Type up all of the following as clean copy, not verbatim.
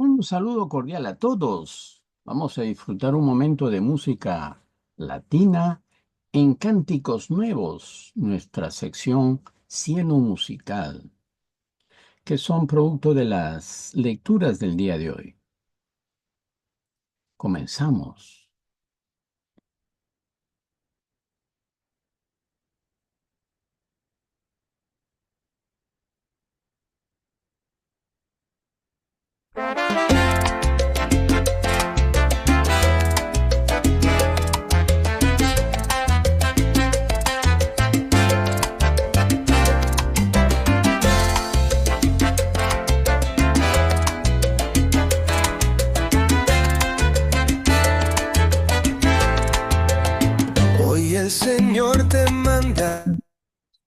Un saludo cordial a todos. Vamos a disfrutar un momento de música latina en Cánticos Nuevos, nuestra sección Cielo Musical, que son producto de las lecturas del día de hoy. Comenzamos. Hoy el Señor te manda,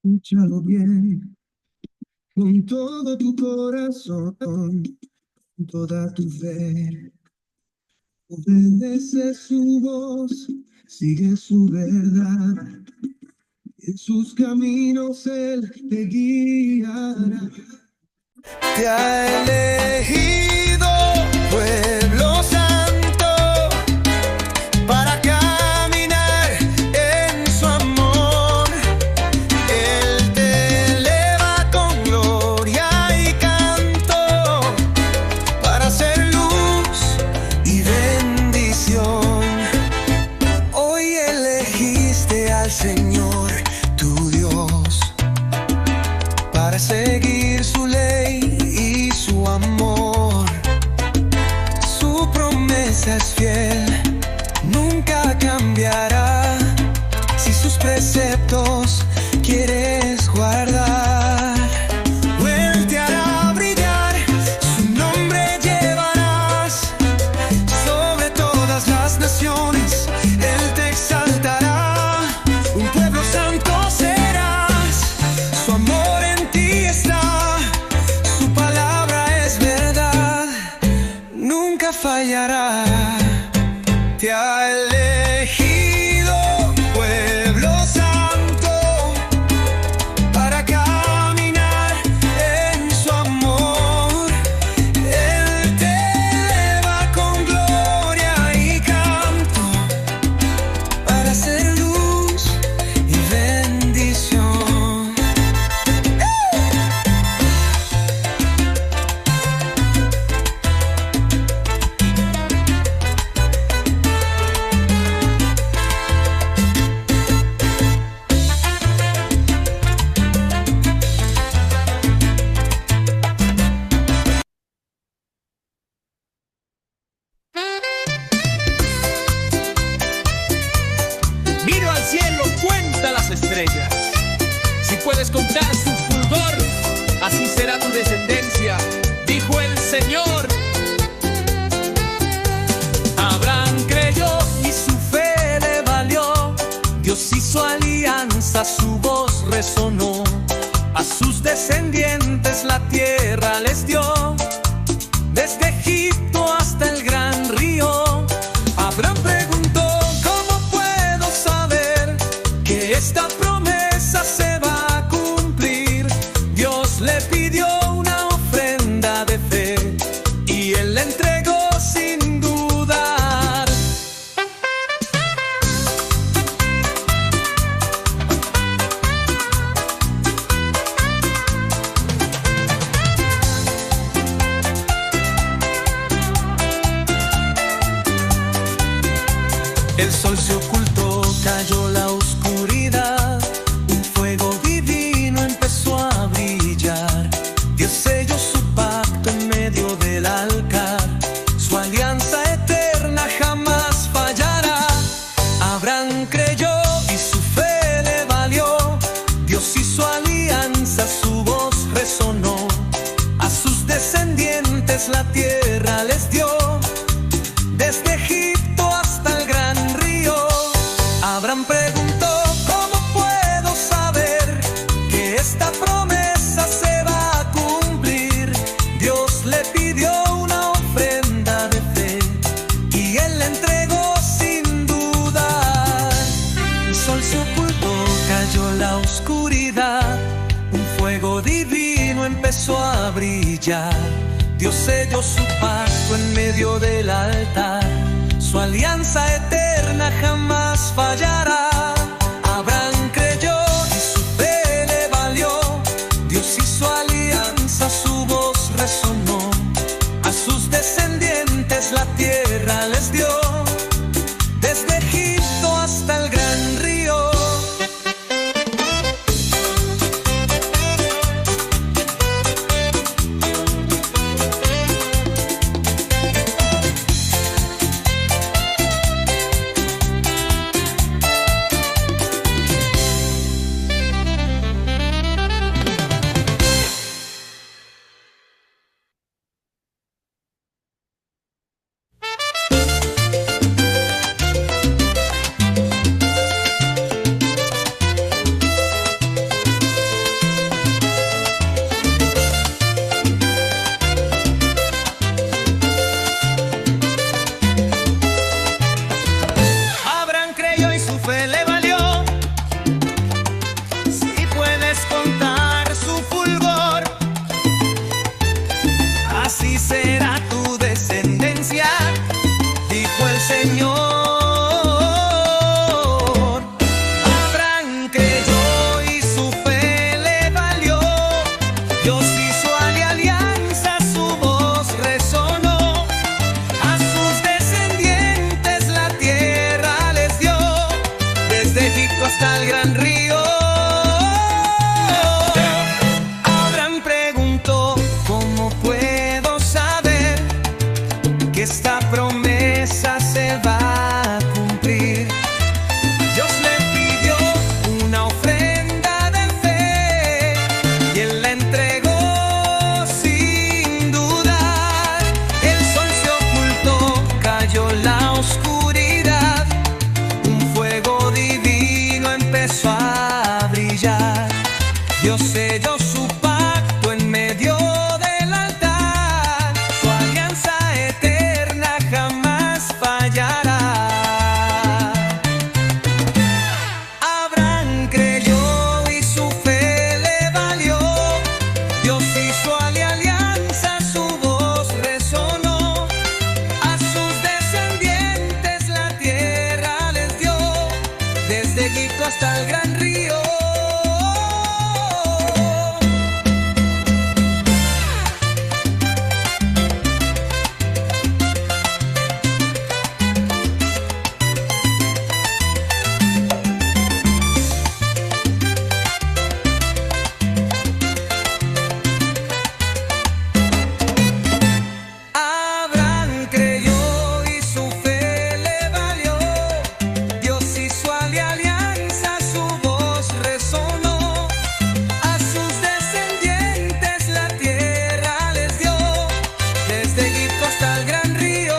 escúchalo bien, con todo tu corazón, con toda tu fe. Obedece su voz, sigue su verdad. En sus caminos Él te guiará. Te ha elegido, pueblo santo, para caminar en su amor. Él te eleva con gloria y canto, para hacer luz y bendición. Hoy elegiste al Señor, tu Dios, para seguir su ley y su amor. Su promesa es fiel, nunca cambiará. Si sus preceptos quieres guardar, Él te hará brillar, su nombre llevarás sobre todas las naciones. Él te exaltará, un pueblo santo serás. Su amor en ti está, su palabra es verdad, nunca fallará. Te ha elegido, pueblo santo, para caminar en su amor. Él te eleva con gloria y canto, para hacer luz y bendición. Miro al cielo, cuenta las estrellas. Si puedes contar su fulgor, así será tu descendencia, dijo el Señor. Abraham creyó y su fe le valió. Dios hizo alianza, su voz resonó. A sus descendientes la tierra les dio, desde Egipto hasta el gran río. Abraham preguntó: ¿cómo puedo saber que esta promesa se va a cumplir? Dios le pidió una ofrenda de fe y él la entregó sin dudar. El sol se ocultó, cayó la oscuridad, un fuego divino empezó a brillar. Dios selló su pacto en medio del altar, su alianza eterna jamás fallará. Abraham creyó y su fe le valió. Dios hizo alianza, su voz resonó. A sus descendientes la tierra les dio, desde Egipto hasta el gran río. Abraham preguntó: ¿cómo puedo saber que esta promesa se va a cumplir? Dios le pidió una ofrenda de fe y él la entregó sin dudar. El sol se ocultó, cayó la oscuridad, un fuego divino empezó a brillar. Dios selló su pacto en medio del altar. Su alianza eterna jamás fallará. Abraham creyó y su fe le valió. Dios hizo alianza, su voz resonó. A sus descendientes la tierra les dio, desde Egipto hasta el gran río. Así será tu descendencia, dijo el Señor. Abraham creyó y su fe le valió. Dios hizo alianza, su voz resonó. A sus descendientes la tierra les dio, desde Egipto hasta el gran río. Abraham preguntó: ¿cómo puedo saber que esta promesa se va a cumplir? Dios le pidió una ofrenda de fe y él la entregó sin dudar. El sol se ocultó, cayó la oscuridad, un fuego divino empezó a brillar. Dios selló su pacto en medio del altar, su alianza eterna jamás fallará. Abraham creyó y su fe le valió. Dios hizo alianza, su voz resonó. A sus descendientes la tierra les dio, desde Egipto hasta el gran río. Abraham creyó y su fe le valió. Dios hizo alianza, su voz resonó. A sus descendientes la tierra les dio, desde Egipto hasta el gran río.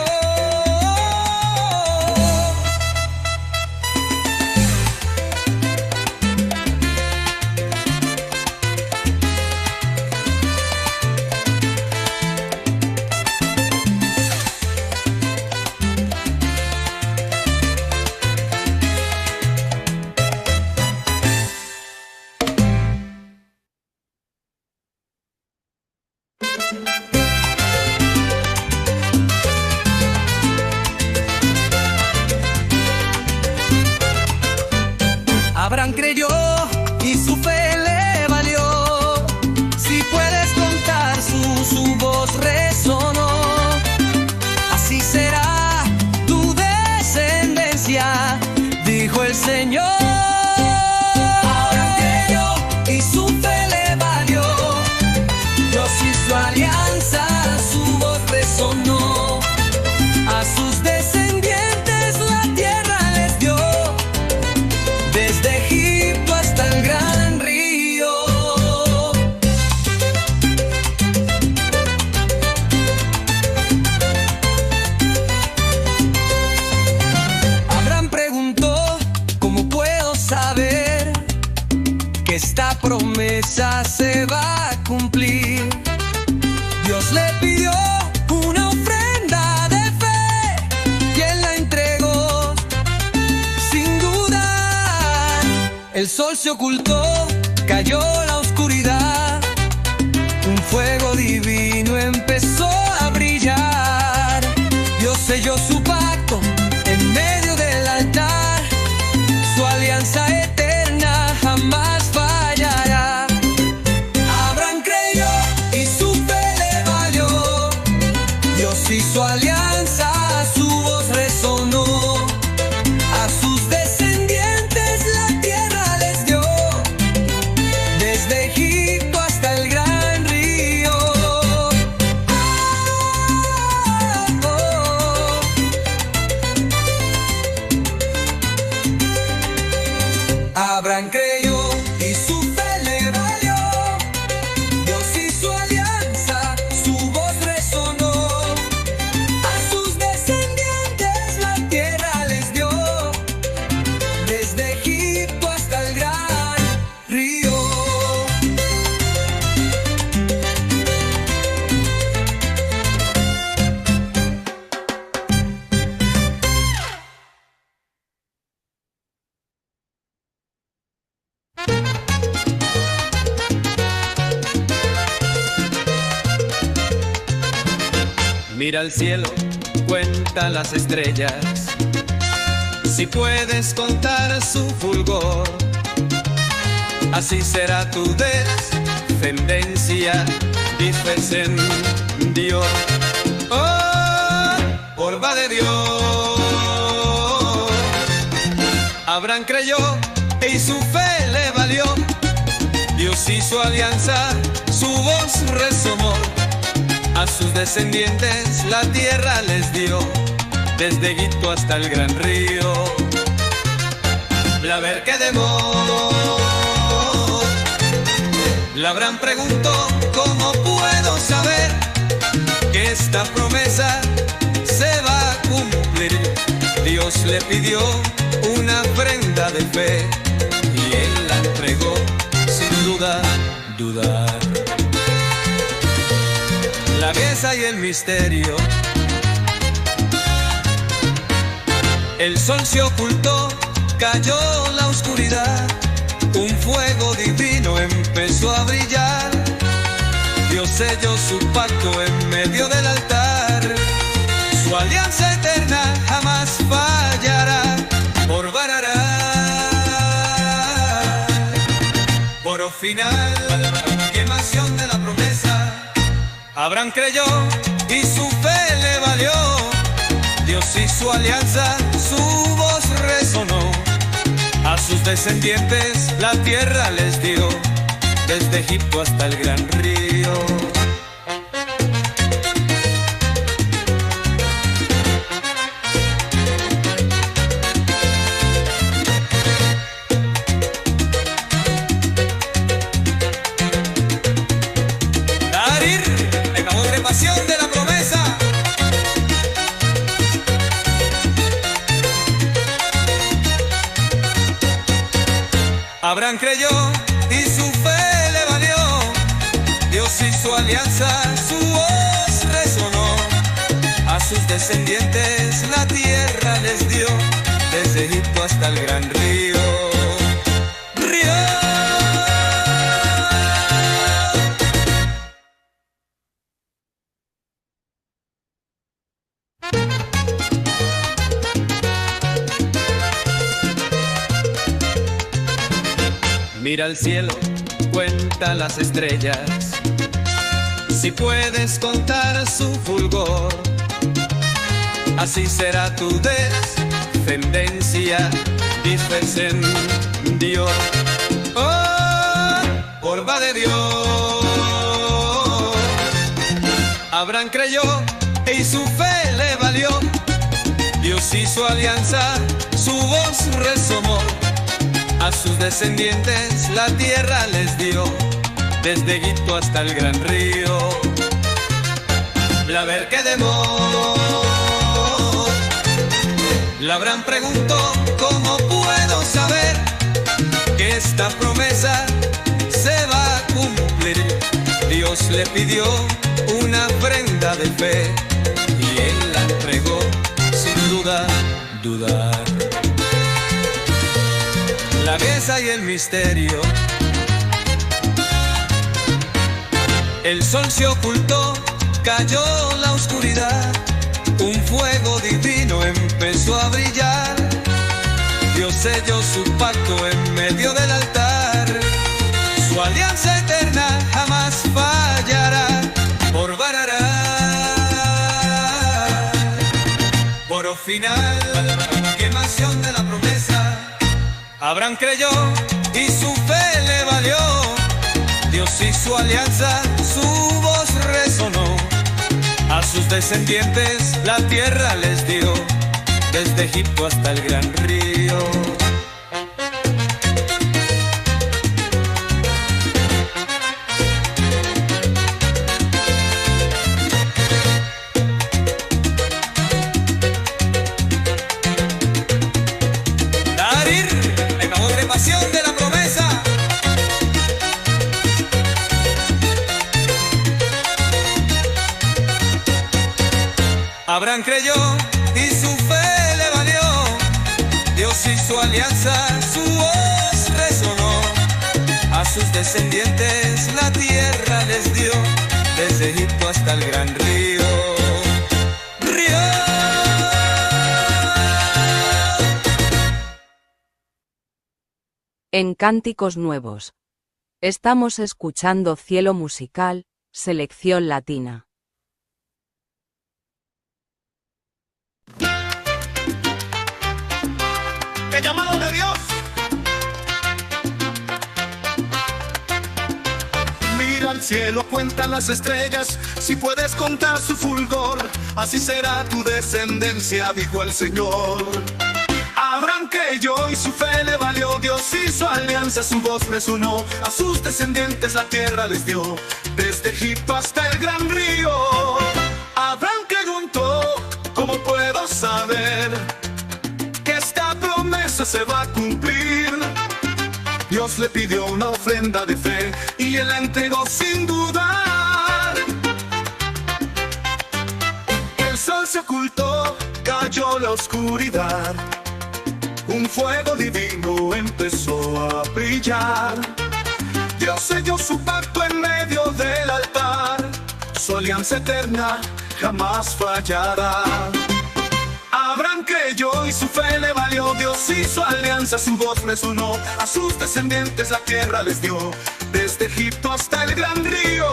Abraham creyó y su fe le valió. Si puedes contar, su voz resonó. Así será tu descendencia, dijo el Señor. Abraham creyó y su fe le valió. Dios hizo alianza, su voz resonó. A sus descendientes la tierra les dio, desde Egipto hasta el gran río. Abraham preguntó: ¿cómo puedo saber que esta promesa se va a cumplir? Dios le pidió una ofrenda de fe y él la entregó sin dudar. El sol se ocultó, cayó la oscuridad, un fuego divino empezó a brillar. Dios selló su pacto en medio del altar. Su alianza eterna jamás fallará. Abraham creyó y su fe le valió. Dios hizo alianza, su voz resonó. A sus descendientes la tierra les dio, desde Egipto hasta el gran río. Abraham creyó y su fe le valió. Dios hizo alianza, su voz resonó. A sus descendientes la tierra les dio, desde Egipto hasta el gran río. Mira al cielo, cuenta las estrellas, si puedes contar su fulgor. Así será tu descendencia, dice el Señor. Oh, porva de Dios. Abraham creyó y su fe le valió. Dios hizo alianza, su voz resonó. A sus descendientes la tierra les dio, desde Egipto hasta el gran río. La ver que demor. Abraham preguntó, ¿cómo puedo saber que esta promesa se va a cumplir? Dios le pidió una prenda de fe y él la entregó sin duda, dudar. La belleza y el misterio. El sol se ocultó, cayó la oscuridad. Un fuego divino empezó a brillar. Dios selló su pacto en medio del altar. Su alianza eterna jamás fallará. Por varará, por final, quemación de la promesa. Abraham creyó y su fe le valió. Dios hizo alianza, su voz resonó. A sus descendientes la tierra les dio, desde Egipto hasta el gran río. Pasión de la promesa. Abraham creyó y su fe le valió. Dios hizo alianza, su voz resonó. A sus descendientes la tierra les dio, desde Egipto hasta el gran río. Mira al cielo, cuenta las estrellas, si puedes contar su fulgor. Así será tu descendencia, dice el Señor. Oh, porva de Dios. Abraham creyó y su fe le valió. Dios hizo alianza, su voz resonó. A sus descendientes la tierra les dio, desde Egipto hasta el gran río. La ver que demor. Abraham preguntó, ¿cómo puedo saber que esta promesa se va a cumplir? Dios le pidió una prenda de fe y él la entregó sin duda, dudar. La belleza y el misterio. El sol se ocultó, cayó la oscuridad, un fuego divino empezó a brillar. Dios selló su pacto en medio del altar, su alianza eterna jamás fallará. Por Barará, por final, quemación de la promesa. Abraham creyó y su fe le valió. Dios hizo alianza, su voz resonó. A sus descendientes la tierra les dio, desde Egipto hasta el gran río. Darir, la congregación de la promesa. Abraham creyó y su fe le valió. Dios hizo alianza, su voz resonó. A sus descendientes la tierra les dio, desde Egipto hasta el gran río. Río. En Cánticos Nuevos. Estamos escuchando Cielo Musical, selección latina. ¡El llamado de Dios! Mira al cielo, cuenta las estrellas, si puedes contar su fulgor, así será tu descendencia, dijo el Señor. Abraham creyó y su fe le valió. Dios hizo alianza, su voz resonó. A sus descendientes la tierra les dio, desde Egipto hasta el gran río. Abraham preguntó, ¿cómo puedo saber que esta promesa se va a cumplir? Dios le pidió una ofrenda de fe y él la entregó sin dudar. El sol se ocultó, cayó la oscuridad, un fuego divino empezó a brillar. Dios selló su pacto en medio del altar, su alianza eterna jamás fallará. Abraham creyó y su fe le valió. Dios hizo alianza, su voz resonó. A sus descendientes la tierra les dio, desde Egipto hasta el gran río.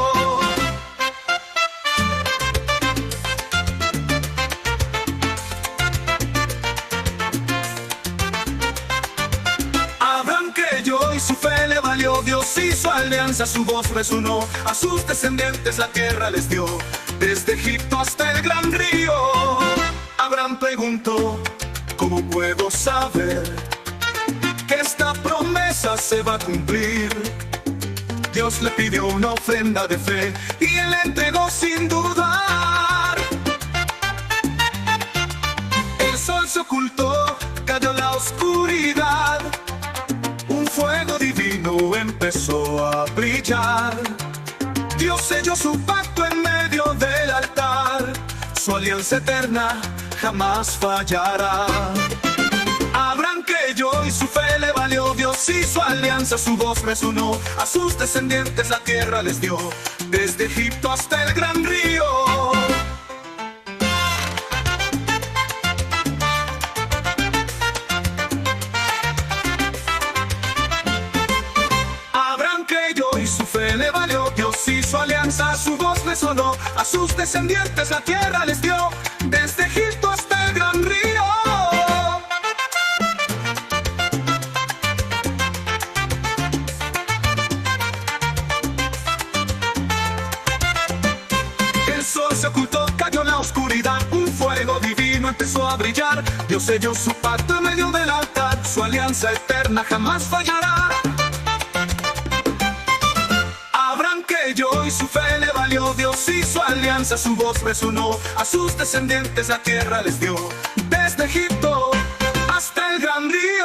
Abraham creyó y su fe le valió. Dios hizo alianza, su voz resonó. A sus descendientes la tierra les dio, desde Egipto hasta el gran río. Abraham preguntó, ¿cómo puedo saber que esta promesa se va a cumplir? Dios le pidió una ofrenda de fe y él la entregó sin dudar. El sol se ocultó, cayó la oscuridad, un fuego divino empezó a brillar. Dios selló su pacto en medio del altar, su alianza eterna jamás fallará. Abraham creyó y su fe le valió. Dios hizo alianza, su voz resonó. A sus descendientes la tierra les dio, desde Egipto hasta el gran río. Abraham creyó y su fe le valió. Dios hizo alianza, su voz resonó. A sus descendientes la tierra les dio, desde Egipto hasta el gran río. El sol se ocultó, cayó la oscuridad, un fuego divino empezó a brillar. Dios selló su pacto en medio del altar, su alianza eterna jamás fallará. Abraham creyó y su fe le valió. Dios hizo alianza, su voz resonó. A sus descendientes la tierra les dio, desde Egipto hasta el gran río.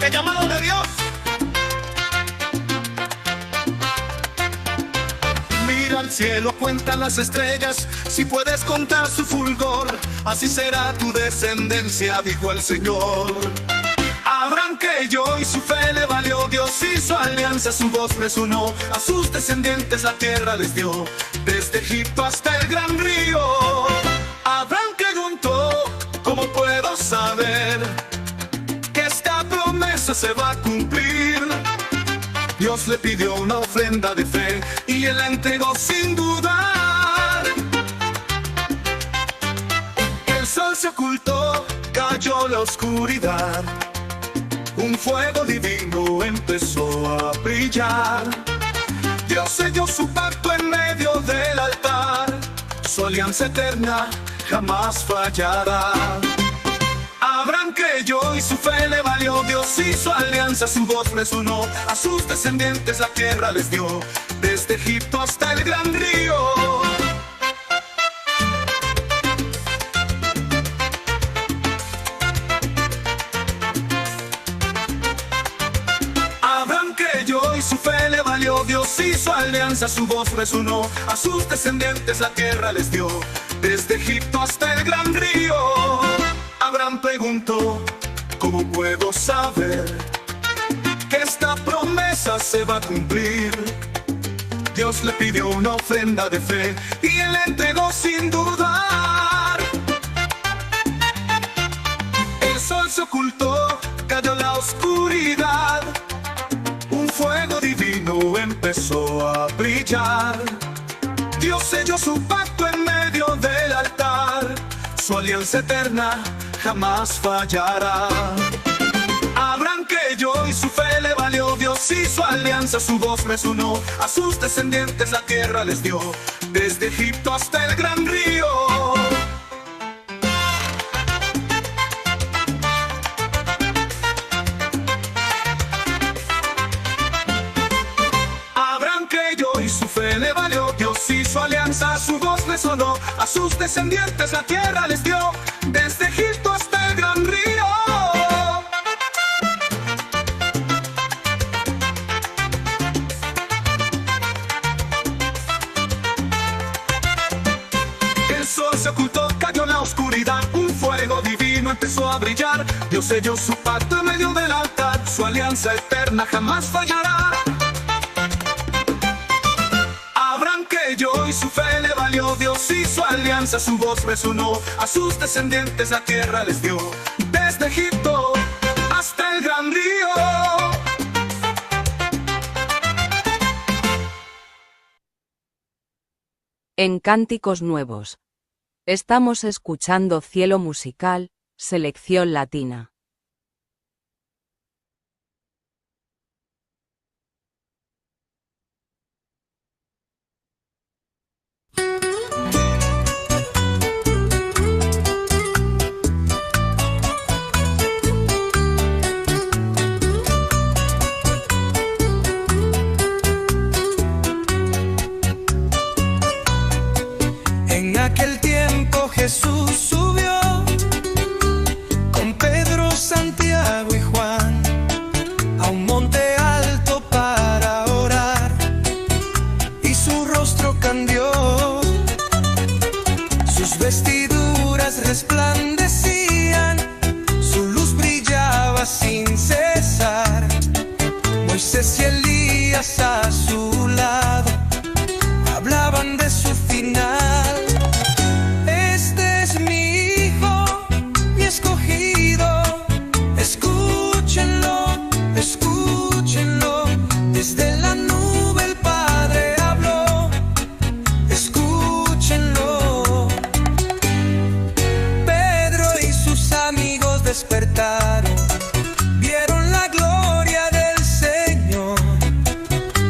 ¡El llamado de Dios! Mira al al cielo cuentan las estrellas, si puedes contar su fulgor, así será tu descendencia, dijo el Señor. Abraham creyó y su fe le valió, Dios hizo alianza, su voz resonó, a sus descendientes la tierra les dio, desde Egipto hasta el gran río. Abraham preguntó, ¿cómo puedo saber que esta promesa se va a cumplir? Dios le pidió una ofrenda de fe y él la entregó sin dudar. El sol se ocultó, cayó la oscuridad, un fuego divino empezó a brillar. Dios selló su pacto en medio del altar, su alianza eterna jamás fallará. Abraham creyó y su fe le valió, Dios hizo alianza, su voz resonó, a sus descendientes la tierra les dio, desde Egipto hasta el gran río. Abraham creyó y su fe le valió, Dios hizo alianza, su voz resonó, a sus descendientes la tierra les dio, desde Egipto hasta el gran río. Abraham preguntó, ¿cómo puedo saber que esta promesa se va a cumplir? Dios le pidió una ofrenda de fe y él la entregó sin dudar. El sol se ocultó, cayó la oscuridad, un fuego divino empezó a brillar. Dios selló su pacto en medio del altar, su alianza eterna jamás fallará. Abraham creyó y su fe le valió, Dios hizo alianza, su voz resonó, a sus descendientes la tierra les dio, desde Egipto hasta el gran río. Abraham creyó y su fe le valió, Dios hizo alianza, su voz resonó, a sus descendientes la tierra les dio, desde Egipto hasta el gran río. El sol se ocultó, cayó la oscuridad, un fuego divino empezó a brillar. Dios selló su pacto en medio del altar, su alianza eterna jamás fallará. Abraham creyó y su fe le valió, Dios hizo alianza, su voz resonó, a sus descendientes la tierra les dio, desde Egipto hasta el gran río. En Cánticos Nuevos. Estamos escuchando Cielo Musical, selección latina. En aquel tiempo Jesús subió con Pedro, Santiago y Juan a un monte alto para orar, y su rostro cambió, sus vestiduras resplandecían, su luz brillaba sin cesar. Moisés y Elías a su lado hablaban de su final. Este es mi hijo, mi escogido, escúchenlo, escúchenlo. Desde la nube el Padre habló, escúchenlo. Pedro y sus amigos despertaron, vieron la gloria del Señor.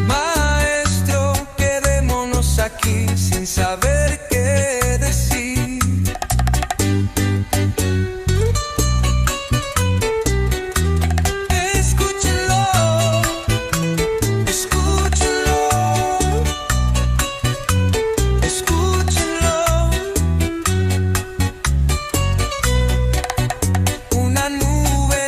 Maestro, quedémonos aquí sin saber qué decir. Escúchenlo, escúchenlo, escúchenlo. Una nube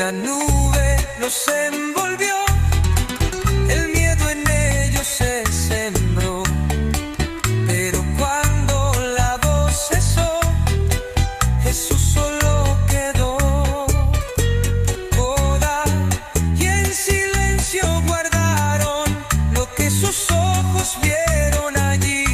Una nube los envolvió, el miedo en ellos se sembró, pero cuando la voz cesó, Jesús solo quedó. Coda y en silencio guardaron lo que sus ojos vieron allí.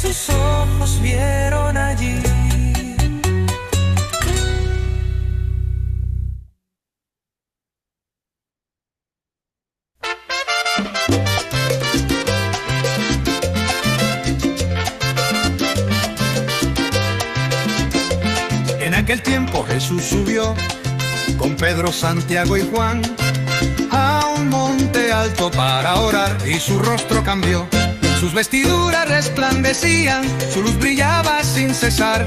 Sus ojos vieron allí. En aquel tiempo Jesús subió con Pedro, Santiago y Juan a un monte alto para orar, y su rostro cambió. Sus vestiduras resplandecían, su luz brillaba sin cesar.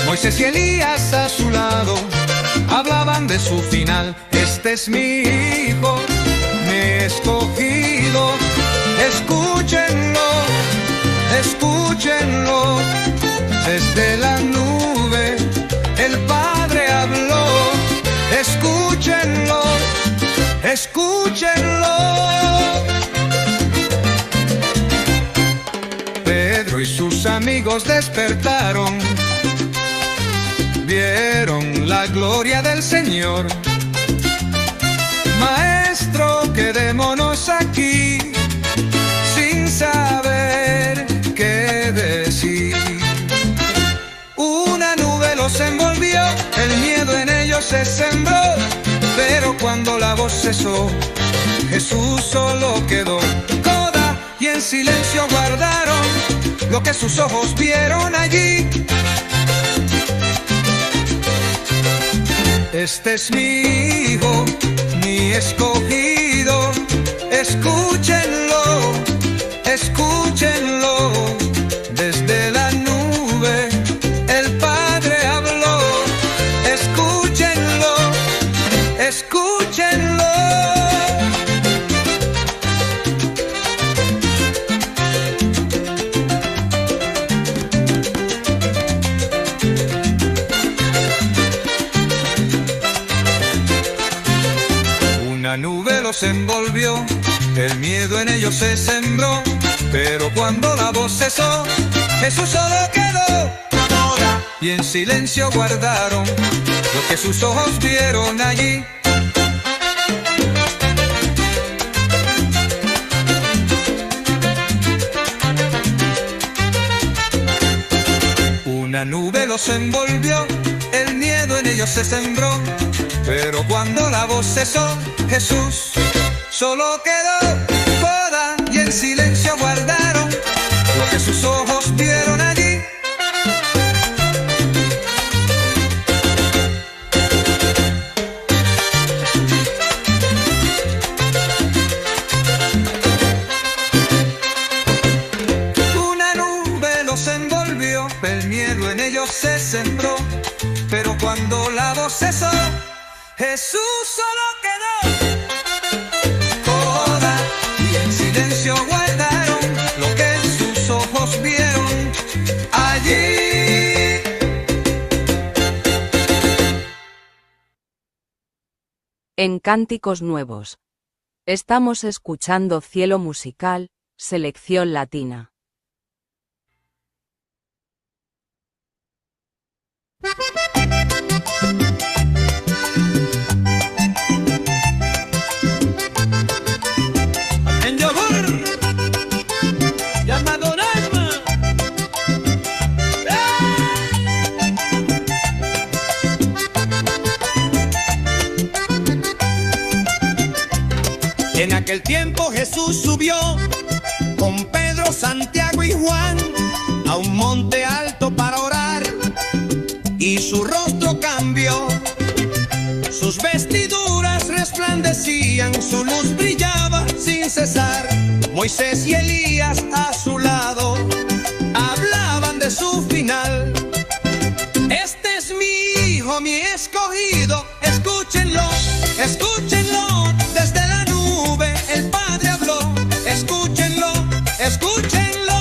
Moisés y Elías a su lado hablaban de su final. Este es mi hijo, mi escogido. Escúchenlo, escúchenlo. Desde la nube el Padre habló. Escúchenlo, escúchenlo. Pedro y sus amigos despertaron, vieron la gloria del Señor. Maestro, quedémonos aquí sin saber qué decir. Una nube los envolvió, el miedo en ellos se sembró, pero cuando la voz cesó, Jesús solo quedó. Y en silencio guardaron lo que sus ojos vieron allí. Este es mi hijo, mi escogido. Escúchenlo, escúchenlo. Desde la nube el Padre habló. Escúchenlo, escúchenlo. Una nube los envolvió, el miedo en ellos se sembró, pero cuando la voz cesó, Jesús solo quedó. Y en silencio guardaron lo que sus ojos vieron allí. Una nube los envolvió, el miedo en ellos se sembró, pero cuando la voz cesó, Jesús solo quedó. Coda y en silencio guardaron lo que sus ojos vieron allí. Una nube los envolvió, el miedo en ellos se sembró, pero cuando la voz cesó, Jesús solo quedó. Coda y en silencio guardaron lo que sus ojos vieron allí. En Cánticos Nuevos. Estamos escuchando Cielo Musical, selección latina. En yogur, llamado Nasma. En aquel tiempo Jesús subió con Pedro, Santiago y Juan a un monte alto para orar, y su rostro cambió. Sus vestiduras resplandecían, su luz brillaba sin cesar. Moisés y Elías a su lado hablaban de su final. Este es mi hijo, mi escogido, escúchenlo, escúchenlo. Desde la nube el Padre habló, escúchenlo, escúchenlo.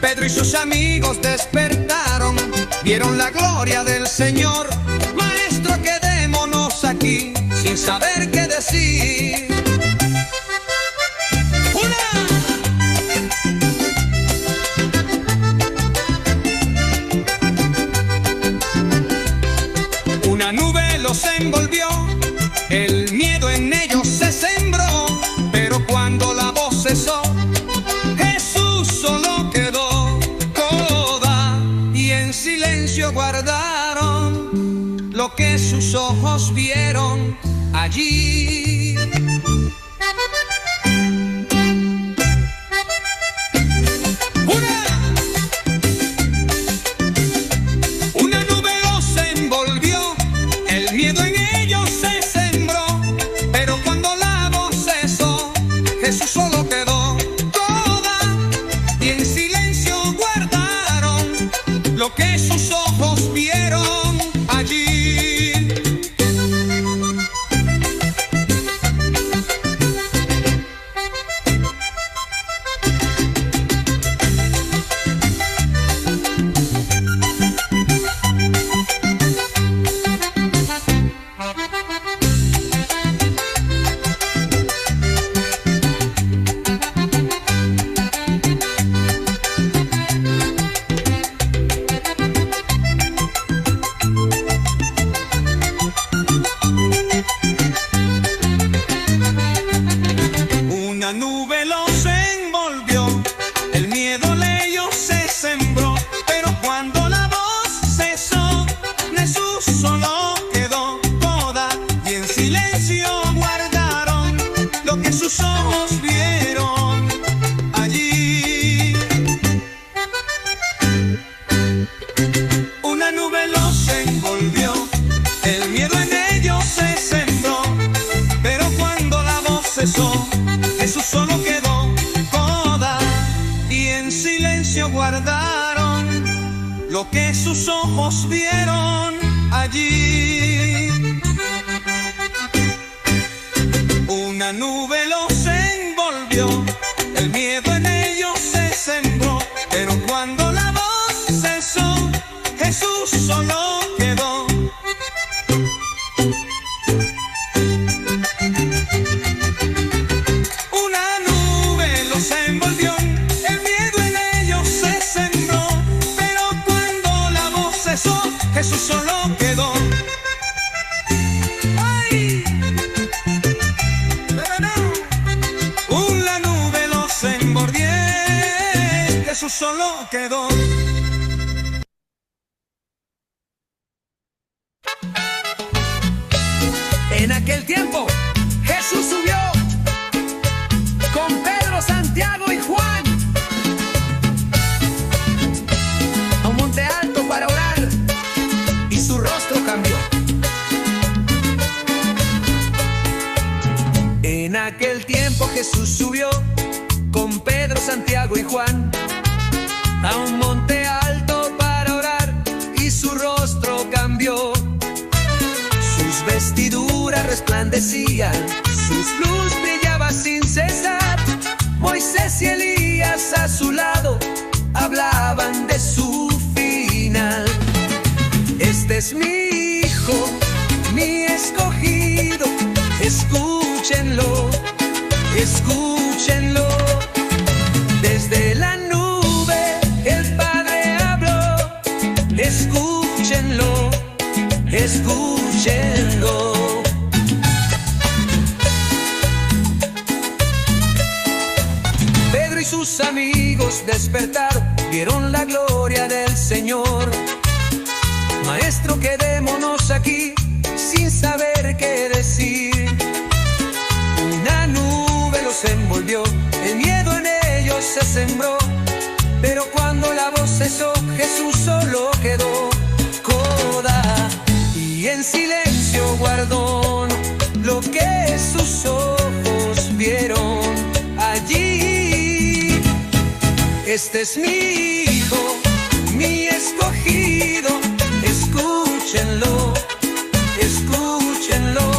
Pedro y sus amigos despertaron, vieron la gloria del Señor. Maestro, quedémonos aquí sin saber qué decir. Una nube los envolvió, el miedo en ellos se sembró, pero cuando la voz cesó, Jesús solo quedó. Toda y en silencio guardaron lo que sus ojos vieron allí. Una nube los envolvió, el miedo en ellos se sembró, pero cuando la voz cesó, Jesús solo quedó. Toda y en silencio guardaron lo que sus ojos vieron allí. Una nube los envolvió, el miedo en ellos se sembró, pero cuando la voz cesó, Jesús solo quedó. Toda y en silencio guardaron lo que sus ojos vieron allí. Una nube los envolvió, el miedo en ellos se sembró, pero cuando la voz cesó, Jesús solo quedó. Toda y en silencio guardaron lo que sus ojos vieron allí. Una nube los envolvió, el miedo en ellos se sembró, pero cuando la voz cesó, Jesús solo quedó. Una nube los envolvió, el miedo en ellos se sembró, pero cuando la voz cesó, Jesús solo quedó. ¡Ay! Pero no. Una nube los envolvió, Jesús solo quedó. En aquel tiempo Jesús subió con Pedro, Santiago y Juan a un monte alto para orar, y su rostro cambió. En aquel tiempo Jesús subió con Pedro, Santiago y Juan a un monte alto para orar, y su rostro cambió. Sus vestiduras resplandecían, sus luz brillaba sin cesar. Moisés y Elías a su lado hablaban de su final. Este es mi hijo, mi escogido, escúchenlo, escúchenlo. Desde la nube el Padre habló, escúchenlo, escúchenlo. Pedro y sus amigos despertaron, vieron la gloria del Señor. Maestro, quedémonos aquí sin saber qué decir. Una nube los envolvió, el miedo en ellos se sembró, pero cuando la voz cesó, Jesús solo quedó. Coda y en silencio guardó lo que sus ojos vieron allí. Este es mi hijo, mi escogido, escúchenlo, escúchenlo.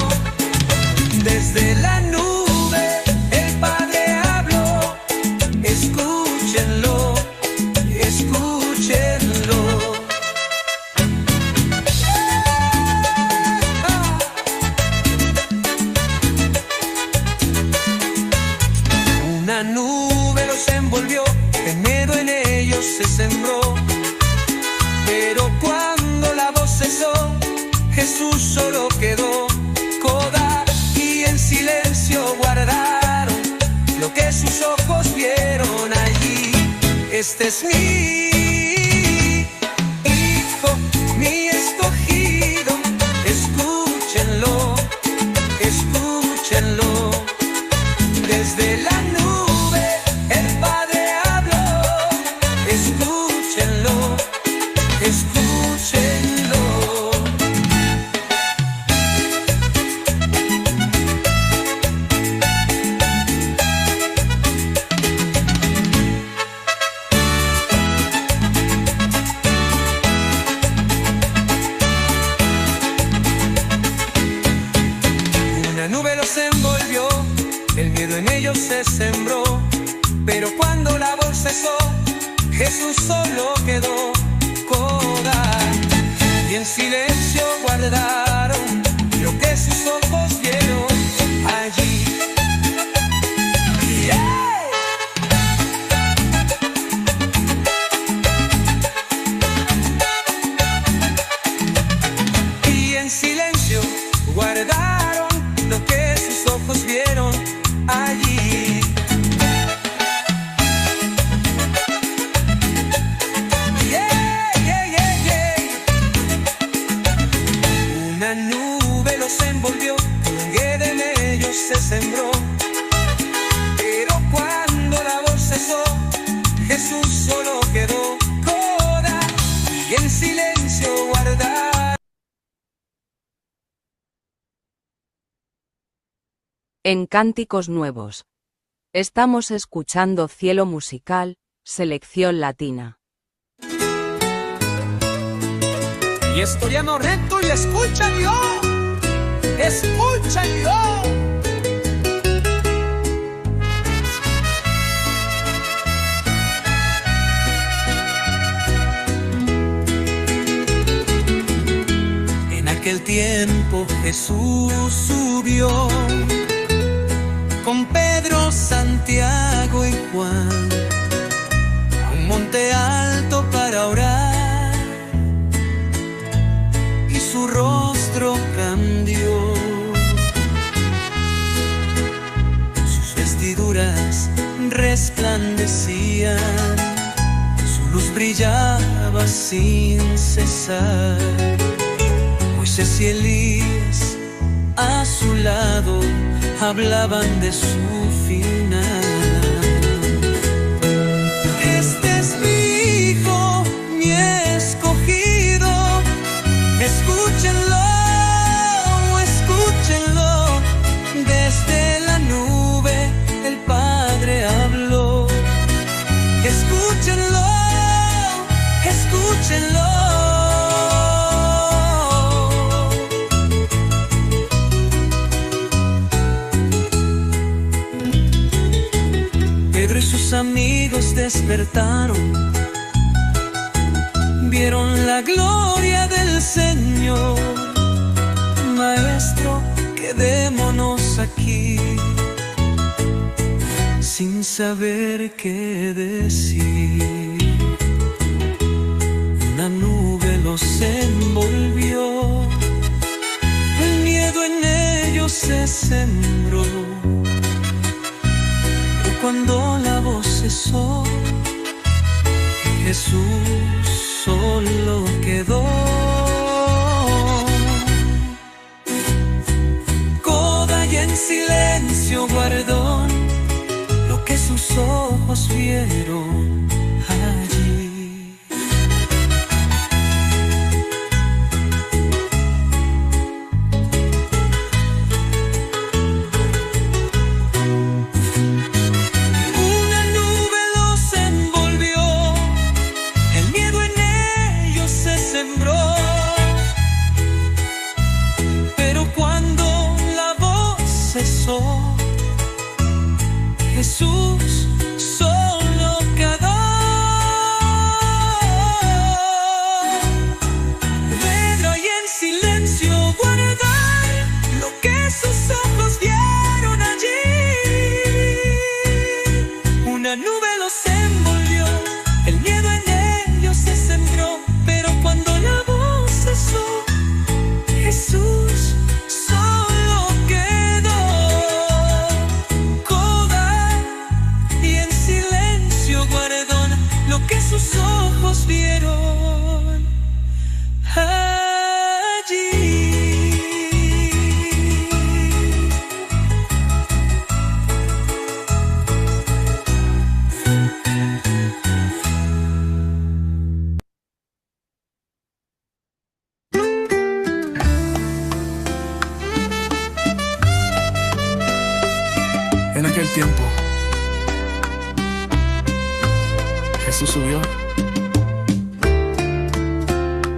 Desde la nube el Padre habló, escúchenlo, escúchenlo. Una nube los envolvió, el miedo en ellos se sembró. Pero cuando la voz cesó, Jesús solo quedó. Coda y en silencio guardaron lo que sus ojos vieron allí. Este es mi hijo, mi escogido, escúchenlo, escúchenlo. Desde la nube el Padre habló, escúchenlo, escúchenlo. Una nube los envolvió, el miedo en ellos se sembró. Pero cuando la voz cesó, Jesús solo quedó. Coda y en silencio guardaron lo que sus ojos vieron allí. Yeah. Y en silencio guardaron lo que sus ojos vieron allí. Una nube los envolvió, un guedo en ellos se sembró. Pero cuando la voz cesó, Jesús solo quedó. Coda y en silencio guardar. En Cánticos Nuevos. Estamos escuchando Cielo Musical, selección latina. Y estoy anorreto y escucha Dios, escucha Dios. En aquel tiempo Jesús subió con Pedro, Santiago y Juan a un monte alto para orar. Su rostro cambió, sus vestiduras resplandecían, su luz brillaba sin cesar. Moisés y Elías a su lado hablaban de su final. Este es mi hijo, mi escogido. Escúchenlo, escúchenlo, desde la nube el Padre habló. Escúchenlo, escúchenlo. Pedro y sus amigos despertaron, vieron la gloria del Señor. Maestro, quedémonos aquí sin saber qué decir. Una nube los envolvió, el miedo en ellos se sembró. Pero cuando la voz cesó, Jesús solo quedó. Coda y en silencio guardó lo que sus ojos vieron allí. Jesús solo quedó. Pedro y en silencio guardar lo que sus ojos vieron allí. Una nube los envolvió, el miedo en ellos se sembró, pero cuando la voz cesó, Jesús solo quedó. Coda y en silencio guardó lo que sus ojos vieron allí. En aquel tiempo, Jesús subió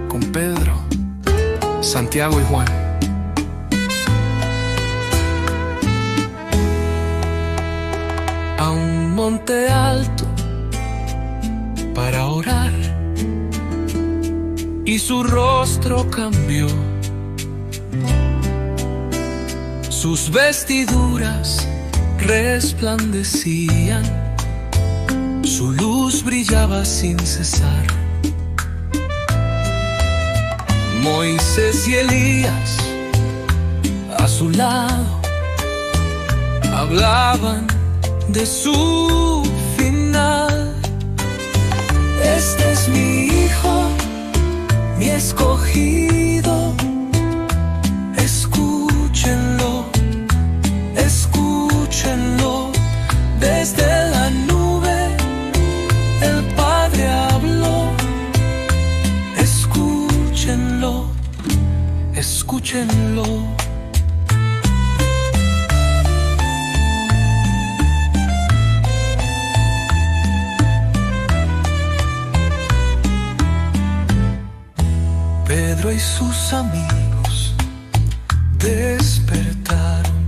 con Pedro, Santiago y Juan. A un monte alto para orar, y su rostro cambió. Sus vestiduras resplandecían, su luz brillaba sin cesar. Moisés y Elías a su lado hablaban de su final. Este es mi hijo, mi escogido, escúchenlo, escúchenlo. Desde la nube el Padre habló, escúchenlo, escúchenlo. Pedro y sus amigos despertaron,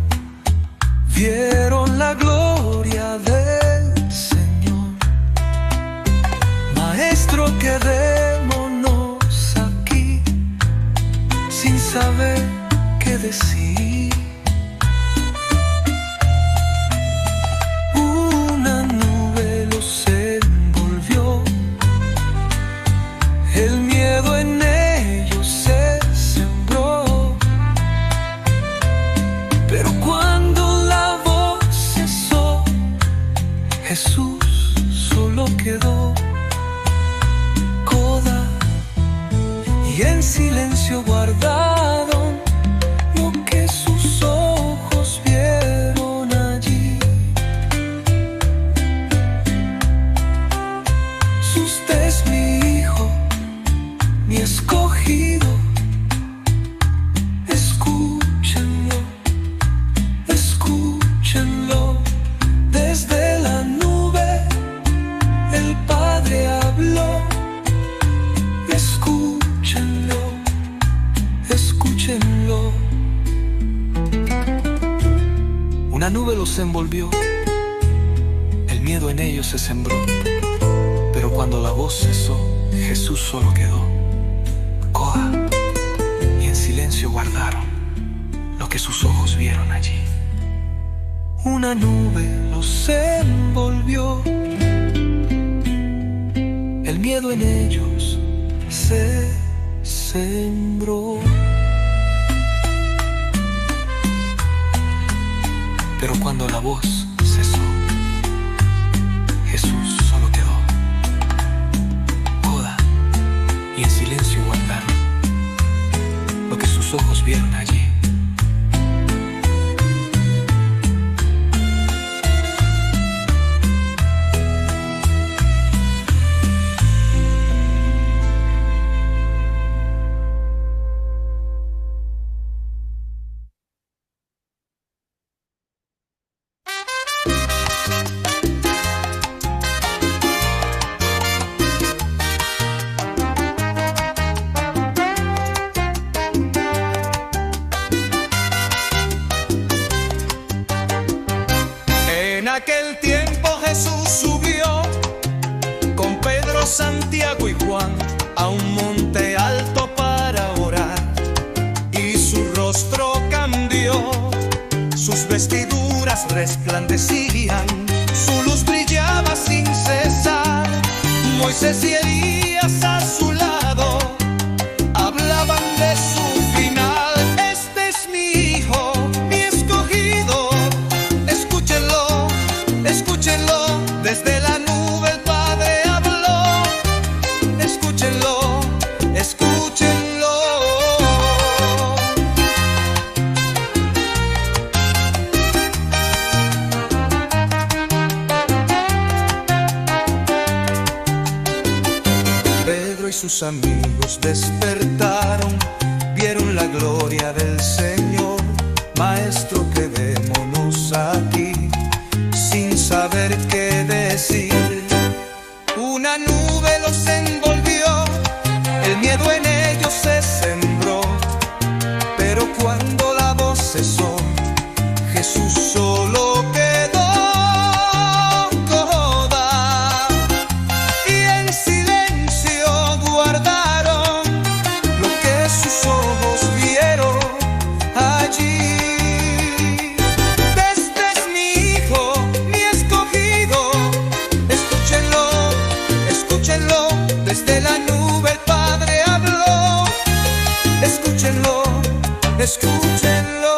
vieron la gloria del Señor. Maestro, quedémonos aquí sin saber qué decir. Una nube los envolvió, el miedo en ellos se sembró, pero cuando la voz cesó, Jesús solo quedó. Coda y en silencio guardaron lo que sus ojos vieron allí. Usted es mi hijo, mi escogido, escúchenlo, escúchenlo. Desde la nube el Padre habló, escúchenlo, escúchenlo. Una nube los envolvió, el miedo en ellos se sembró, pero cuando la voz cesó, Jesús solo quedó. Coda y en silencio guardaron lo que sus ojos vieron allí. Una nube los envolvió, el miedo en ellos se sembró, pero cuando la voz cesó, Jesús solo quedó. Coda y en silencio guardaron lo que sus ojos vieron allí. rostro cambió, sus vestiduras resplandecían, su luz brillaba sin cesar. Moisés y Elías a su lado hablaban de su final. Este es mi hijo, mi escogido, escúchenlo, escúchenlo, desde la nube el Padre habló, escúchenlo, escúchenlo. Pedro y sus amigos despertaron, vieron la gloria del Señor. Maestro, quedémonos aquí sin saber qué decir. Una nube los envolvió, el miedo en ellos se sembró, pero cuando la voz cesó, Jesús solo quedó. Coda, y en silencio guardaron lo que sus ojos vieron allí. Este es mi hijo, mi escogido, escúchenlo, escúchenlo, desde la nube el Padre habló, escúchenlo, escúchenlo.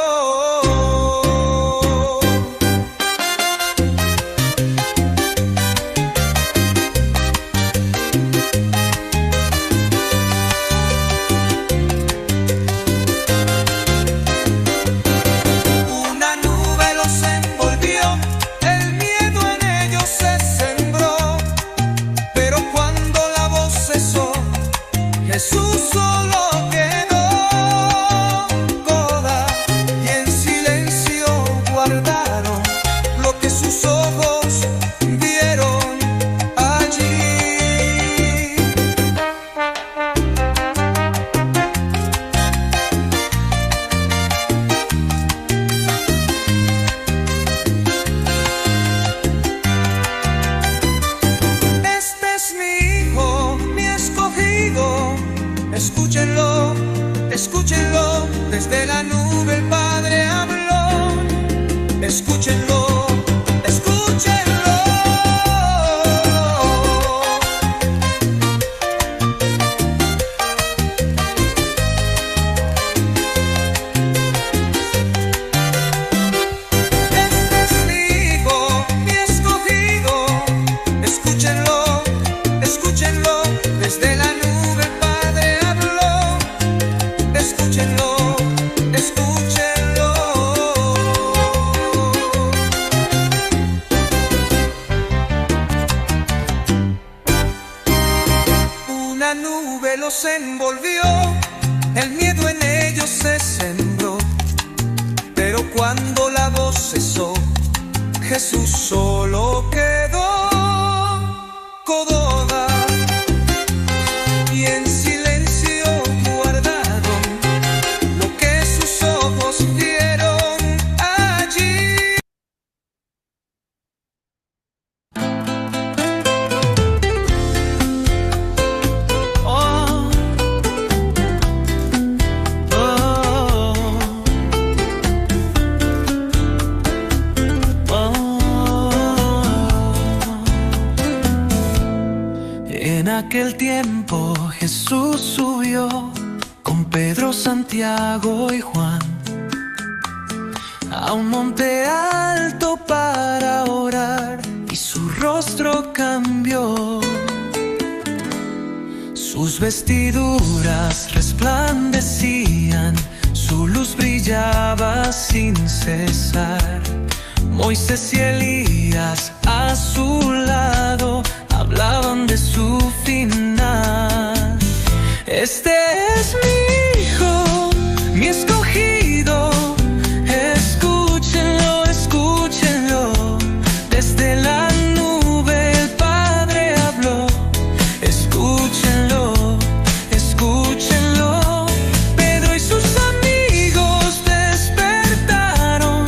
Una nube los envolvió, el miedo en ellos se sembró, pero cuando la voz cesó, Jesús solo quedó. Coda, y en silencio guardaron lo que sus ojos vieron allí. Este es mi hijo, mi escogido, escúchenlo, escúchenlo, desde la nube el Padre habló, escúchenlo, escúchenlo. Este es mi hijo, mi escogido, escúchenlo, escúchenlo, desde la nube el Padre habló, escúchenlo, escúchenlo. Una nube los envolvió, el miedo en ellos se sembró, pero cuando la voz cesó, Jesús solo quedó. Coda, y en silencio guardaron lo que sus ojos vieron allí. Oh, En aquel tiempo Jesús subió con Pedro, Santiago y Juan a un monte alto para orar, y su rostro cambió. Sus vestiduras resplandecían, su luz brillaba sin cesar. Moisés y Elías a su lado hablaban de su final. Este es mi hijo, mi escogido, escúchenlo, escúchenlo, desde la nube el Padre habló, escúchenlo, escúchenlo. Pedro y sus amigos despertaron,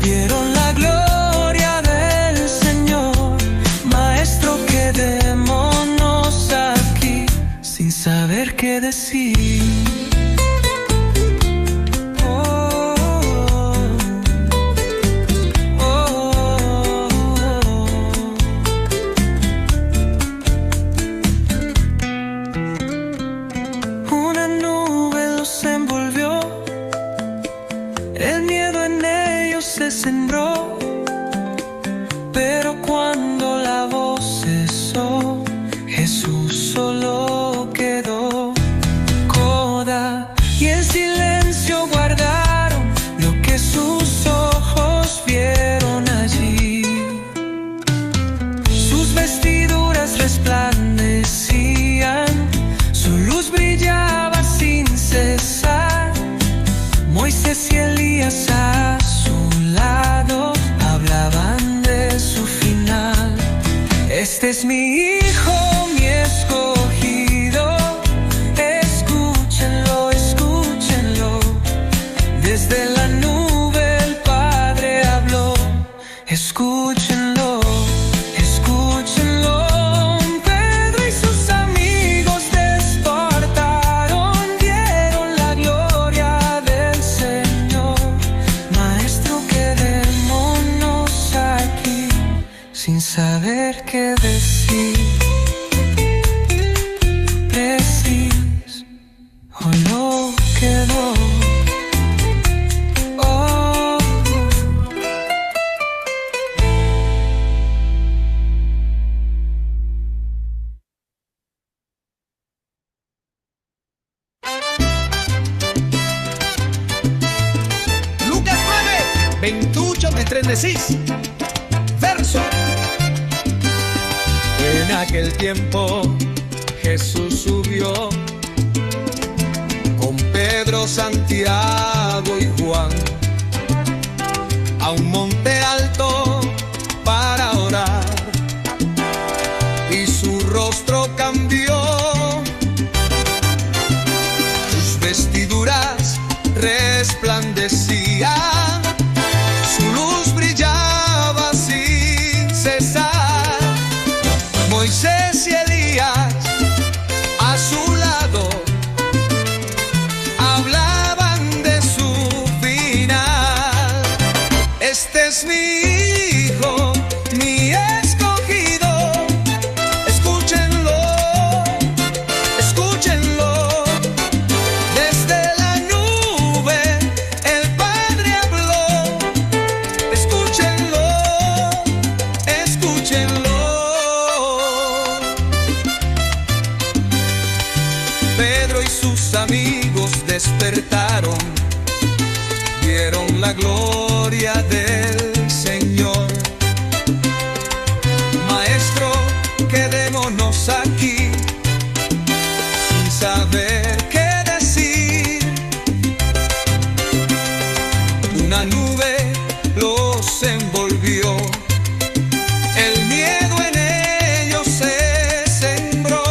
vieron la gloria del Señor. Maestro, quedémonos aquí sin saber qué decir. se sembró, pero cuando la voz cesó, Jesús solo quedó. Coda, y en silencio guardaron lo que sus ojos vieron allí. Sus vestiduras resplandecían, su luz brillaba sin cesar. Moisés y Elías a su lado hablaban de su final. Este es mi hijo, mi escogido. Escúchenlo, escúchenlo. Desde la nube el Padre habló. Escúchenlo, escúchenlo. Pedro y sus amigos despertaron, vieron la gloria del Señor. Maestro, quedémonos aquí sin saber qué decir. Decís, o no quedó. Oh. Lucas 9, 28 me 36. Verso. En aquel tiempo Jesús subió con Pedro, Santiago y Juan a un monte alto para orar, y su rostro cambió, sus vestiduras resplandecían, su luz brillaba sin cesar. Moisés y Elías a su lado hablaban de su final. Este es mi hijo, mi escogido. Escúchenlo, escúchenlo. Desde la nube el Padre habló. Escúchenlo, escúchenlo. Pedro y sus amigos despertaron, vieron la gloria del Señor. Maestro, quedémonos aquí sin saber qué decir. Una nube los envolvió, el miedo en ellos se sembró.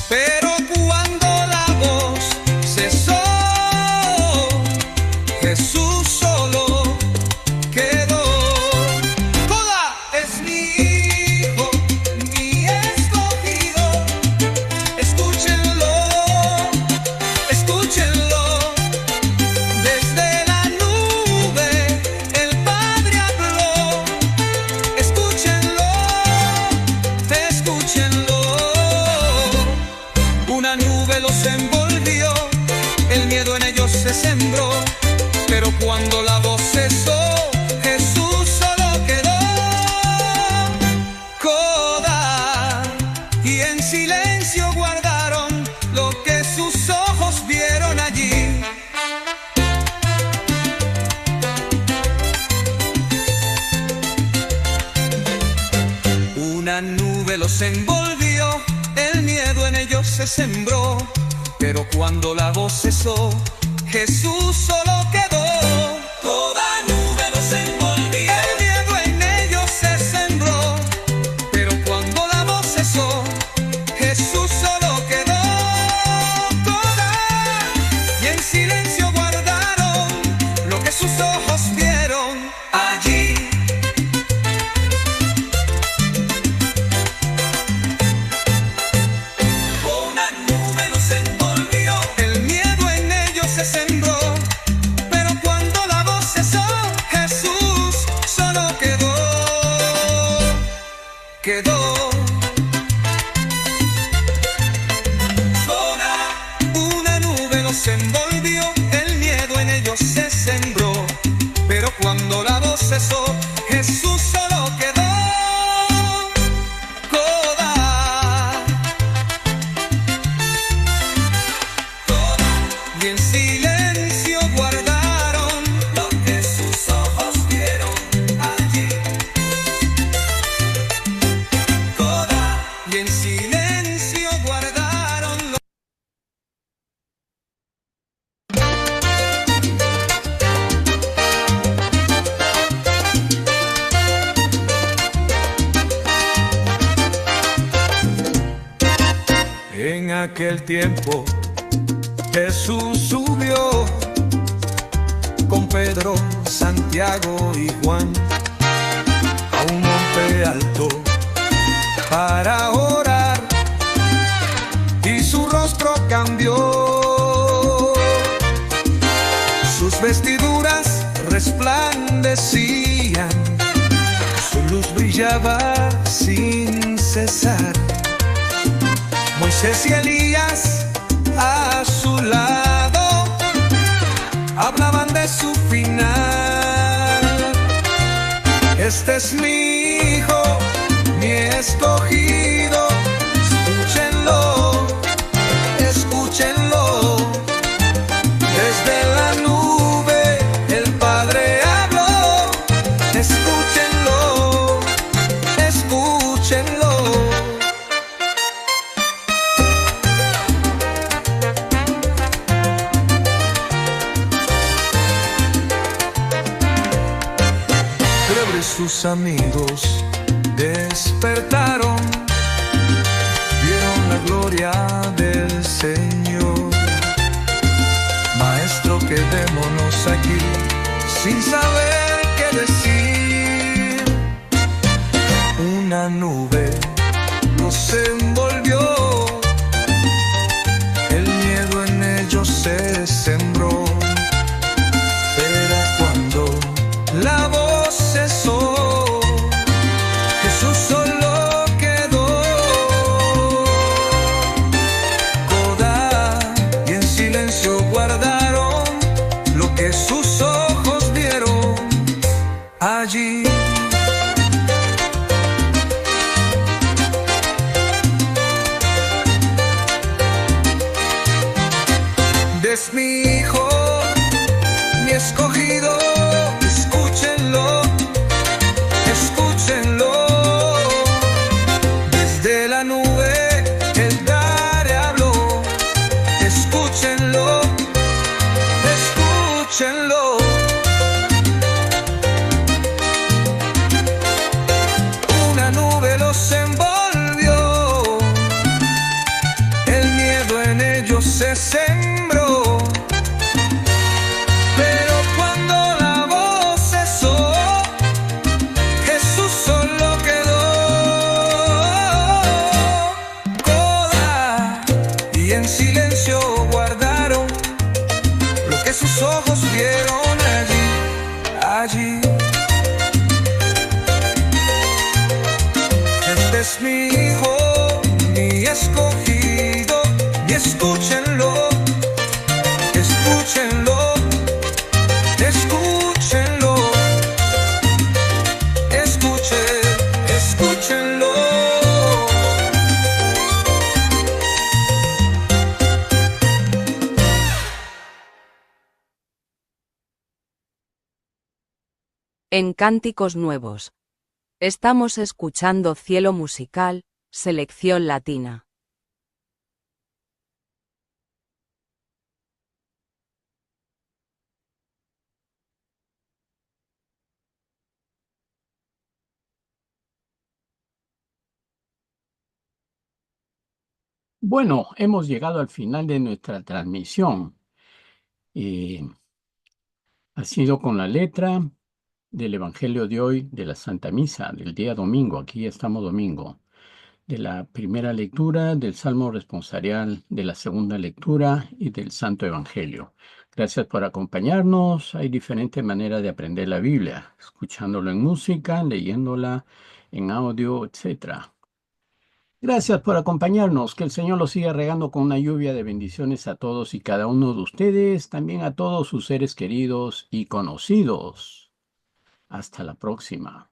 Pero cuando la voz cesó, Jesús solo quedó. Toda es mi hijo, mi escogido. Escúchenlo, escúchenlo. Desde la nube el Padre habló. Escúchenlo, escúchenlo. Una nube los envolvió, el miedo en ellos se sembró, pero cuando la voz cesó, Jesús solo quedó. Coda, y en silencio guardaron lo que sus ojos vieron allí. Una nube los envolvió, el miedo en ellos se sembró, pero cuando la voz cesó, Jesús solo quedó. Toda nube los envolvió, el miedo en ellos se sembró, pero cuando la voz cesó, Jesús solo quedó. Toda, y en silencio guardaron lo que sus ojos vieron allí. Una nube los envolvió, el miedo en ellos se sembró, pero cuando la voz cesó, Jesús solo quedó. Quedó. Una nube los envolvió, el miedo en ellos se sembró, pero cesó, Jesús solo quedó. Coda. Y en silencio guardaron lo que sus ojos vieron allí. Coda. Y en silencio guardaron lo En aquel tiempo Jesús subió con Pedro, Santiago y Juan a un monte alto para orar, y su rostro cambió. Sus vestiduras resplandecían, su luz brillaba sin cesar. Moisés y Elías a su lado hablaban de su final. Este es mi hijo, mi escogido. Escúchenlo, escúchenlo. Desde la nube el Padre habló. Escúchenlo, escúchenlo. Sus amigos despertaron, vieron la gloria del Señor. Maestro, quedémonos aquí sin saber qué decir. Una nube nos envolvió, el miedo en ellos se sembró. Pero cuando la voz cesó, Jesús solo quedó. Coda. Y en silencio guardaron lo que sus ojos vieron allí. Es mi hijo, mi escogido. Escúchenlo, escúchenlo. Desde la nube el Padre habló. Escúchenlo, escúchenlo. Una nube los envolvió, el miedo en ellos se sembró. Pero cuando la voz cesó, Jesús solo quedó. Coda. Y en silencio guardaron lo que sus ojos vieron allí. Este es mi hijo, mi escogido. Y escúchenlo, escúchenlo, escúchenlo. Escúchenlo. En Cánticos Nuevos. Estamos escuchando Cielo Musical, selección latina. Bueno, hemos llegado al final de nuestra transmisión. Ha sido con la letra del Evangelio de hoy, de la Santa Misa, del día domingo. Aquí estamos domingo. De la primera lectura, del Salmo responsorial, de la segunda lectura y del Santo Evangelio. Gracias por acompañarnos. Hay diferentes maneras de aprender la Biblia, escuchándolo en música, leyéndola en audio, etc. Gracias por acompañarnos. Que el Señor los siga regando con una lluvia de bendiciones a todos y cada uno de ustedes, también a todos sus seres queridos y conocidos. Hasta la próxima.